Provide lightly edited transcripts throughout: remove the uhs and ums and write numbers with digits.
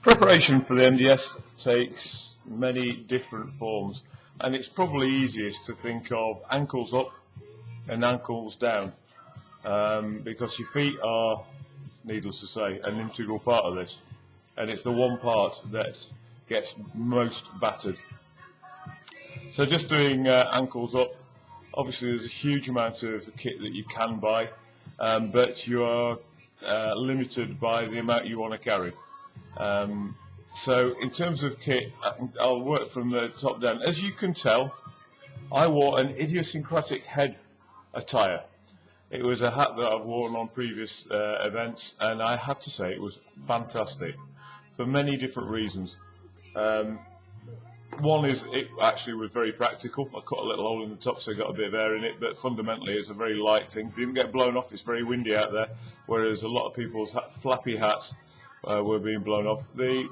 Preparation for the MDS takes many different forms, and it's probably easiest to think of ankles up and ankles down, because your feet are, needless to say, an integral part of this, and it's the one part that gets most battered. So just doing ankles up, obviously there's a huge amount of kit that you can buy, but you are limited by the amount you want to carry. So in terms of kit, I'll work from the top down. As you can tell, I wore an idiosyncratic head attire. It was a hat that I've worn on previous events, and I have to say it was fantastic for many different reasons. One is it actually was very practical. I cut a little hole in the top so I got a bit of air in it, but fundamentally it's a very light thing. It didn't get blown off, it's very windy out there, whereas a lot of people's flappy hats were being blown off. The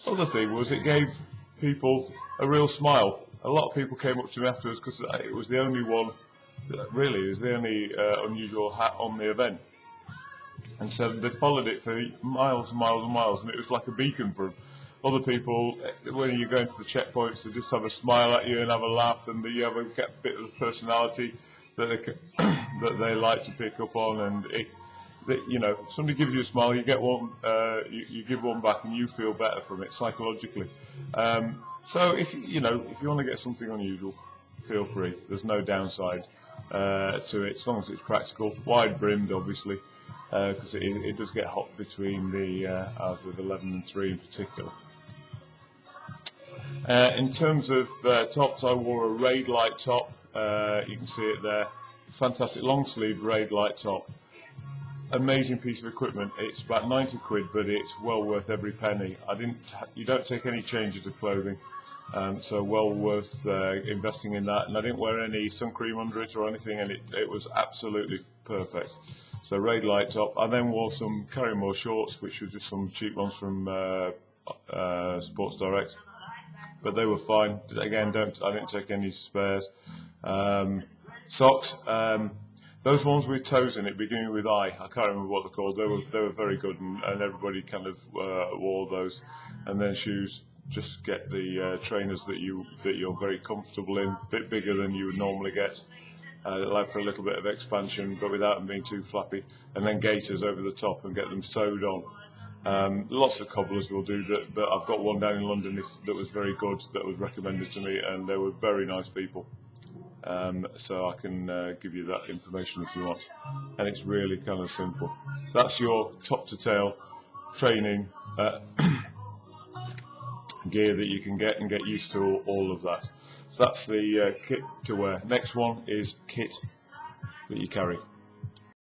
other thing was it gave people a real smile. A lot of people came up to me afterwards because it was the only one, really, it was the only unusual hat on the event. And so they followed it for miles and miles and miles, and it was like a beacon for them. Other people, when you go into the checkpoints, they just have a smile at you and have a laugh, and you have a bit of personality that that they like to pick up on. And you know, if somebody gives you a smile, you get one, you give one back, and you feel better from it psychologically. So if you want to get something unusual, feel free. There's no downside to it, as long as it's practical. Wide brimmed, obviously, because it does get hot between the hours of 11 and 3 in particular. In terms of tops, I wore a Raid Light top. You can see it there. Fantastic long sleeve Raid Light top. Amazing piece of equipment. It's about 90 quid, but it's well worth every penny. You don't take any changes of clothing, so well worth investing in that. And I didn't wear any sun cream under it or anything, and it was absolutely perfect. So Raid Light top. I then wore some Carrymore shorts, which were just some cheap ones from Sports Direct, but they were fine. Again, I didn't take any spares. Socks. Those ones with toes in it, beginning with I can't remember what they're called. They were very good, and everybody kind of wore those. And then shoes, just get the trainers that you're very comfortable in, a bit bigger than you would normally get. Allow for a little bit of expansion, but without them being too flappy. And then gaiters over the top and get them sewed on. Lots of cobblers will do that, but I've got one down in London that was very good, that was recommended to me, and they were very nice people. So I can give you that information if you want, and it's really kind of simple. So that's your top to tail training gear that you can get and get used to all of that. So that's the kit to wear. Next one is kit that you carry.